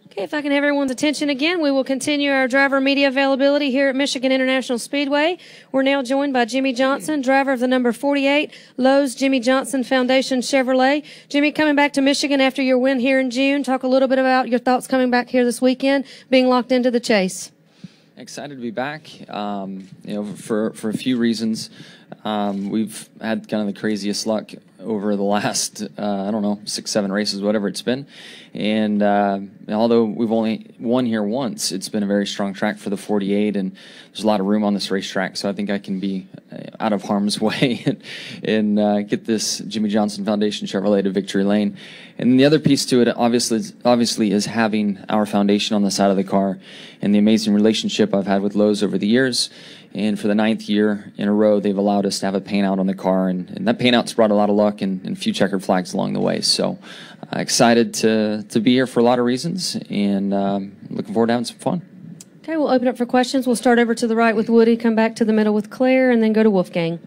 Okay, if I can have everyone's attention again, we will continue our driver media availability here at Michigan International Speedway. We're now joined by Jimmie Johnson, driver of the number 48 Lowe's Jimmie Johnson Foundation Chevrolet. Jimmie, coming back to Michigan after your win here in June, talk a little bit about your thoughts coming back here this weekend, being locked into the chase. Excited to be back, for a few reasons. We've had kind of the craziest luck over the last, 6, 7 races, whatever it's been. And although we've only won here once, it's been a very strong track for the 48, and there's a lot of room on this racetrack, so I think I can be out of harm's way and get this Jimmie Johnson Foundation Chevrolet to victory lane. And the other piece to it, obviously, is having our foundation on the side of the car and the amazing relationship I've had with Lowe's over the years. And for the 9th year in a row, they've allowed us to have a paint out on the car, and that paint out's brought a lot of luck and a few checkered flags along the way. So excited to be here for a lot of reasons, and looking forward to having some fun. Okay, we'll open up for questions. We'll start over to the right with Woody, come back to the middle with Claire, and then go to Wolfgang.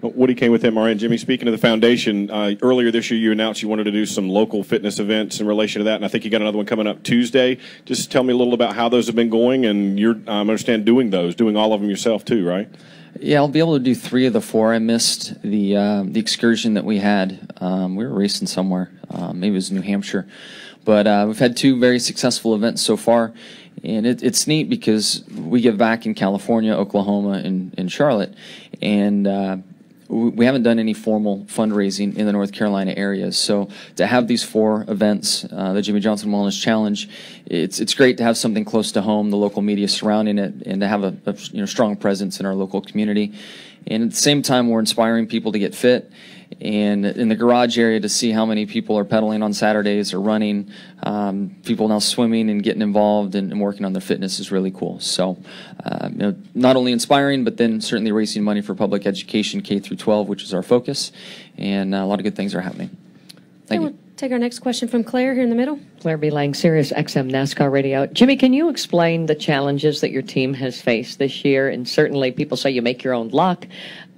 Woody Kane with MRN. Jimmie, speaking of the foundation, earlier this year you announced you wanted to do some local fitness events in relation to that, and I think you got another one coming up Tuesday. Just tell me a little about how those have been going, and you're, I understand, doing all of them yourself too, right? Yeah, I'll be able to do 3 of the 4. I missed the excursion that we had. We were racing somewhere. Maybe it was New Hampshire. But we've had 2 very successful events so far. And it's neat because we give back in California, Oklahoma, and Charlotte. And we haven't done any formal fundraising in the North Carolina area. So to have these 4 events, the Jimmie Johnson Wellness Challenge, it's great to have something close to home, the local media surrounding it, and to have a strong presence in our local community. And at the same time, we're inspiring people to get fit. And in the garage area, to see how many people are pedaling on Saturdays or running, people now swimming and getting involved and working on their fitness is really cool. So, not only inspiring, but then certainly raising money for public education, K through 12, which is our focus, and a lot of good things are happening. Thank you. We'll take our next question from Claire here in the middle. Claire B. Lang, Sirius XM NASCAR Radio. Jimmie, can you explain the challenges that your team has faced this year? And certainly people say you make your own luck,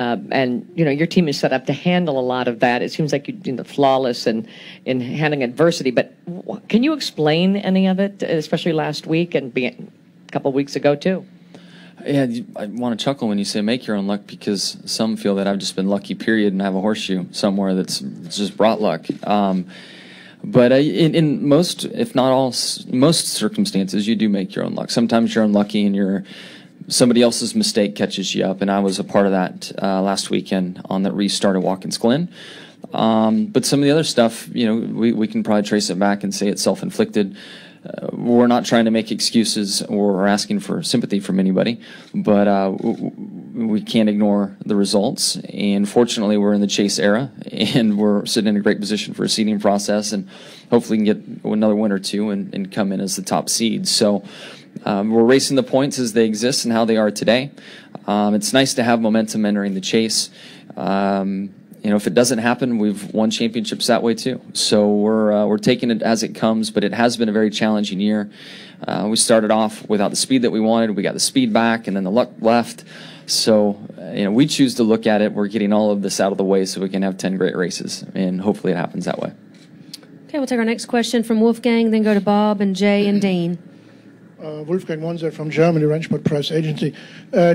and your team is set up to handle a lot of that. It seems like you're flawless in handling adversity. But can you explain any of it, especially last week and a couple of weeks ago too? Yeah, I want to chuckle when you say make your own luck, because some feel that I've just been lucky, period, and I have a horseshoe somewhere that's just brought luck. But in most, if not all, most circumstances, you do make your own luck. Sometimes you're unlucky and somebody else's mistake catches you up, and I was a part of that last weekend on that restart at Watkins Glen. But some of the other stuff, we can probably trace it back and say it's self-inflicted. We're not trying to make excuses or asking for sympathy from anybody, but we can't ignore the results. And fortunately, we're in the chase era, and we're sitting in a great position for a seeding process, and hopefully can get another win or 2 and come in as the top seed. So we're racing the points as they exist and how they are today. It's nice to have momentum entering the chase. If it doesn't happen, we've won championships that way too. So we're taking it as it comes, but it has been a very challenging year. We started off without the speed that we wanted. We got the speed back, and then the luck left. So we choose to look at it. We're getting all of this out of the way so we can have 10 great races, and hopefully it happens that way. Okay, we'll take our next question from Wolfgang, then go to Bob and Jay and Dean. Wolfgang Monser from Germany, Rennsport Press Agency.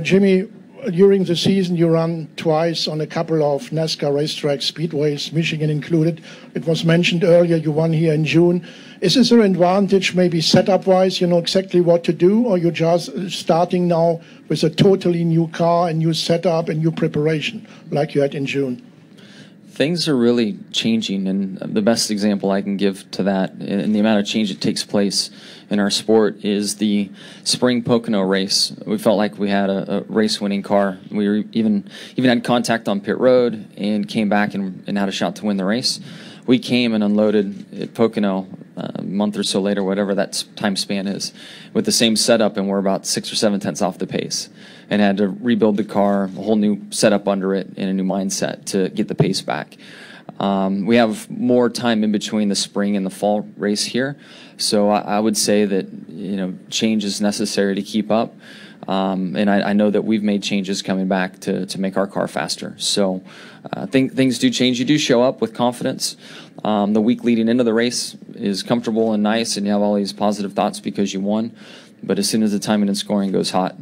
Jimmie, during the season, you run twice on a couple of NASCAR racetracks, speedways, Michigan included. It was mentioned earlier you won here in June. Is this an advantage, maybe setup-wise, you know exactly what to do, or you're just starting now with a totally new car, a new setup, a new preparation, like you had in June? Things are really changing, and the best example I can give to that and the amount of change that takes place in our sport is the spring Pocono race. We felt like we had a race-winning car. We were even had contact on pit road and came back and had a shot to win the race. We came and unloaded at Pocono a month or so later, whatever that time span is, with the same setup, and we're about 6 or 7 tenths off the pace, and had to rebuild the car, a whole new setup under it, and a new mindset to get the pace back. We have more time in between the spring and the fall race here, so I would say that change is necessary to keep up. And I know that we've made changes coming back to make our car faster. So things do change. You do show up with confidence. The week leading into the race is comfortable and nice, and you have all these positive thoughts because you won. But as soon as the timing and scoring goes hot,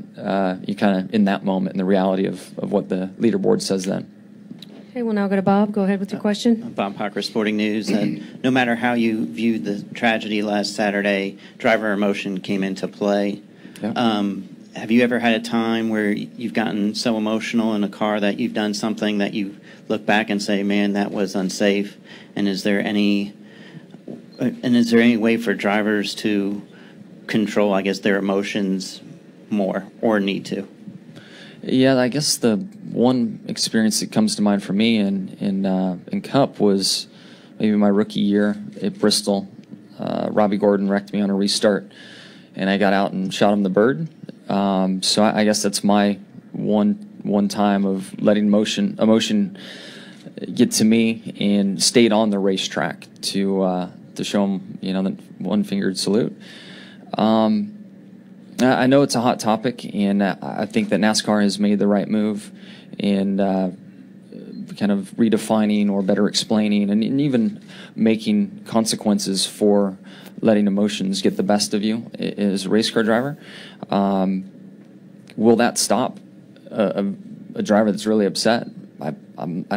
you kind of in that moment in the reality of what the leaderboard says then. Okay, we'll now go to Bob. Go ahead with your question. Bob Hocker, Sporting News. And no matter how you viewed the tragedy last Saturday, driver emotion came into play. Yeah. Have you ever had a time where you've gotten so emotional in a car that you've done something that you look back and say, man, that was unsafe? And is there any way for drivers to control, I guess, their emotions more or need to? Yeah, I guess the one experience that comes to mind for me in Cup was maybe my rookie year at Bristol. Robbie Gordon wrecked me on a restart, and I got out and shot him the bird. So I guess that's my one time of letting emotion get to me, and stayed on the racetrack to show him, that one-fingered salute. I know it's a hot topic, and I think that NASCAR has made the right move in kind of redefining or better explaining and even making consequences for letting emotions get the best of you as a race car driver. Will that stop a driver that's really upset? I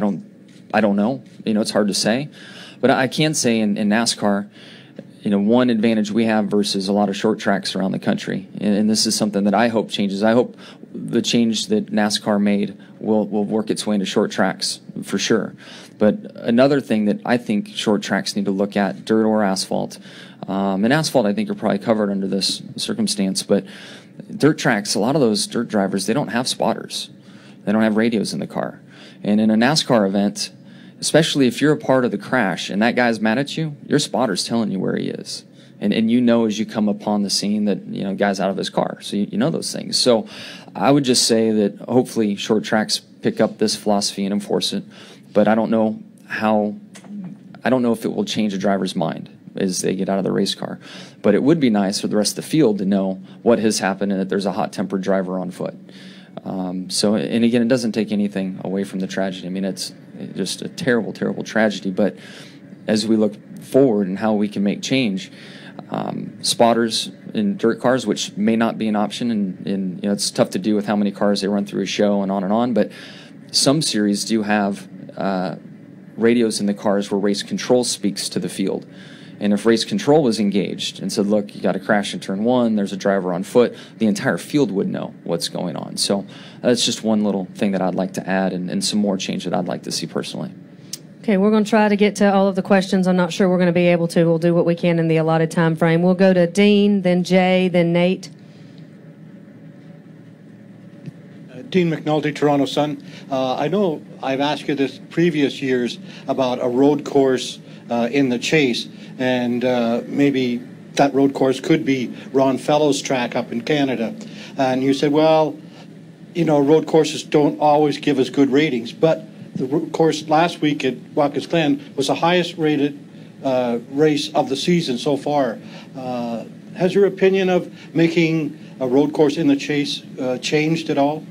don't know. It's hard to say. But I can say in NASCAR, one advantage we have versus a lot of short tracks around the country, and this is something that I hope changes. I hope the change that NASCAR made will work its way into short tracks for sure. But another thing that I think short tracks need to look at, dirt or asphalt, and asphalt I think are probably covered under this circumstance, but dirt tracks, a lot of those dirt drivers, they don't have spotters. They don't have radios in the car. And in a NASCAR event, especially if you're a part of the crash and that guy's mad at you, your spotter's telling you where he is. And as you come upon the scene that, guy's out of his car. So you know those things. So I would just say that hopefully short tracks pick up this philosophy and enforce it. But I don't know if it will change a driver's mind as they get out of the race car. But it would be nice for the rest of the field to know what has happened and that there's a hot-tempered driver on foot. And again, it doesn't take anything away from the tragedy. I mean, it's just a terrible, terrible tragedy. But as we look forward and how we can make change, spotters in dirt cars, which may not be an option, and it's tough to do with how many cars they run through a show and on, but some series do have radios in the cars where race control speaks to the field. And if race control was engaged and said, look, you got a crash in turn one, there's a driver on foot, the entire field would know what's going on. So that's just one little thing that I'd like to add, and some more change that I'd like to see personally. Okay, we're going to try to get to all of the questions. I'm not sure we're going to be able to. We'll do what we can in the allotted time frame. We'll go to Dean, then Jay, then Nate. Dean McNulty, Toronto Sun. I know I've asked you this previous years about a road course in the Chase, and maybe that road course could be Ron Fellows' track up in Canada. And you said, well, road courses don't always give us good ratings, but the road course last week at Watkins Glen was the highest rated race of the season so far. Has your opinion of making a road course in the Chase changed at all?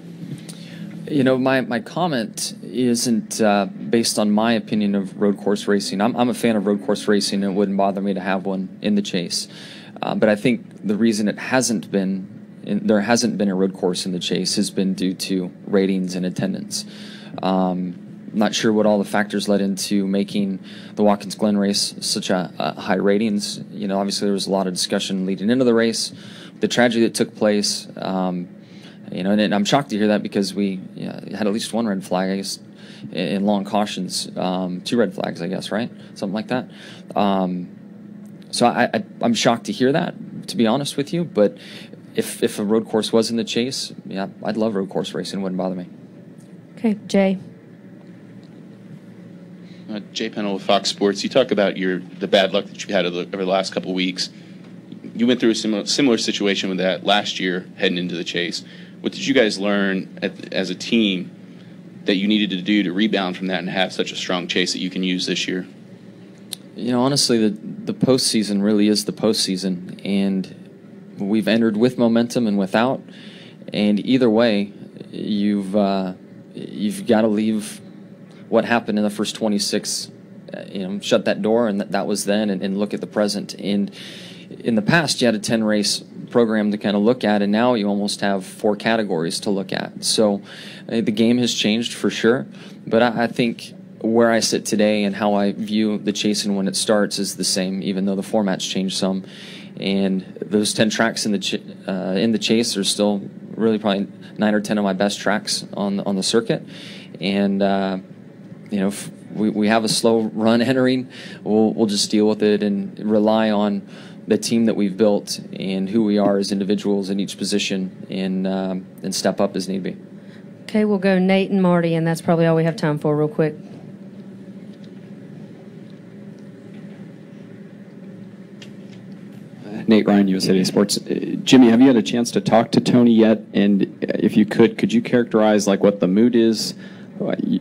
My comment isn't based on my opinion of road course racing. I'm a fan of road course racing, and it wouldn't bother me to have one in the Chase. But I think the reason there hasn't been a road course in the Chase has been due to ratings and attendance. Not sure what all the factors led into making the Watkins Glen race such a high ratings. Obviously there was a lot of discussion leading into the race, the tragedy that took place. And I'm shocked to hear that because we had at least one red flag, I guess, in long cautions, 2 red flags, I guess, right? Something like that. So I'm shocked to hear that, to be honest with you. But if a road course was in the Chase, yeah, I'd love road course racing. It wouldn't bother me. Okay, Jay. Jay Pennell with Fox Sports. You talk about the bad luck that you've had over the last couple of weeks. You went through a similar situation with that last year heading into the Chase. What did you guys learn as a team that you needed to do to rebound from that and have such a strong Chase that you can use this year? Honestly, the postseason really is the postseason, and we've entered with momentum and without. And either way, you've got to leave what happened in the first 26, shut that door, and that was then, and look at the present. And in the past, you had a 10-race program to kind of look at, and now you almost have 4 categories to look at. So the game has changed for sure, but I think where I sit today and how I view the chase and when it starts is the same, even though the format's changed some. And those 10 tracks in the chase are still really probably 9 or 10 of my best tracks on the circuit. And if we have a slow run entering, we'll just deal with it and rely on the team that we've built and who we are as individuals in each position, and step up as need be. Okay, we'll go Nate and Marty, and that's probably all we have time for real quick. Nate Ryan, USA Today Sports. Jimmie, have you had a chance to talk to Tony yet? And if you could you characterize like what the mood is,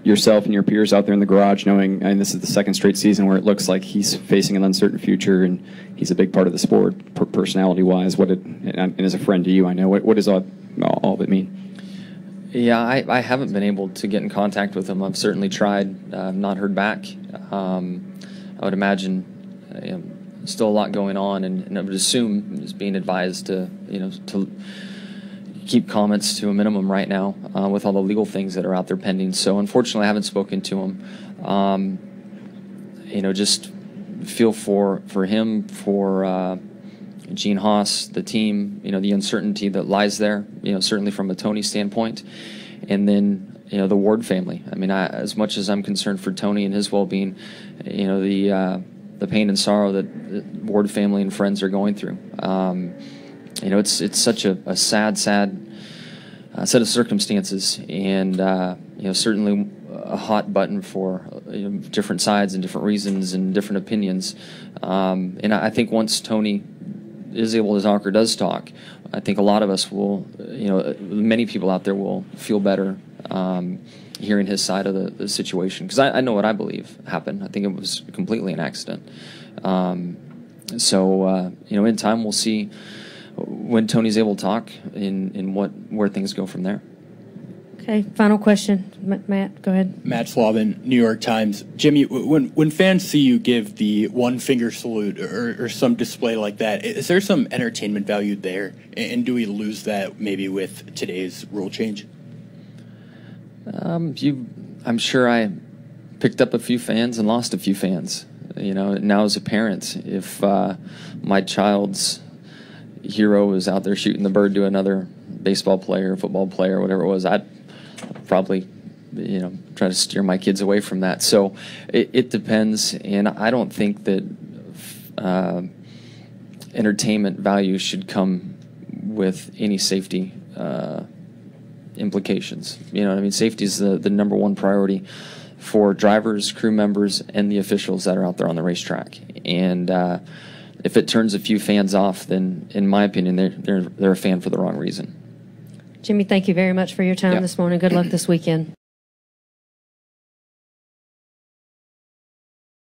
yourself and your peers out there in the garage, knowing, and this is the second straight season where it looks like he's facing an uncertain future, and he's a big part of the sport, personality-wise. And as a friend to you, I know, what does all of it mean? Yeah, I haven't been able to get in contact with him. I've certainly tried, not heard back. I would imagine still a lot going on, and I would assume is being advised to keep comments to a minimum right now with all the legal things that are out there pending. So unfortunately, I haven't spoken to him. Just feel for him, for Gene Haas, the team. The uncertainty that lies there. Certainly from a Tony standpoint, and then the Ward family. I mean, as much as I'm concerned for Tony and his well-being, the pain and sorrow that the Ward family and friends are going through. It's such a sad set of circumstances, and certainly a hot button for different sides and different reasons and different opinions. And I think once Tony is able to talk or does talk, I think a lot of us will, many people out there will feel better hearing his side of the situation, because I know what I believe happened. I think it was completely an accident. In time we'll see when Tony's able to talk and where things go from there. Okay, final question. Matt, go ahead. Matt Slobin, New York Times. Jimmie, when fans see you give the one-finger salute or some display like that, is there some entertainment value there? And do we lose that maybe with today's rule change? I'm sure I picked up a few fans and lost a few fans. Now as a parent, if my child's hero was out there shooting the bird to another baseball player, football player, whatever it was, I'd probably try to steer my kids away from that. So it depends, and I don't think that entertainment value should come with any safety implications. Safety is the number one priority for drivers, crew members, and the officials that are out there on the racetrack. And if it turns a few fans off, then in my opinion, they're a fan for the wrong reason. Jimmie, thank you very much for your time this morning. Good luck this weekend.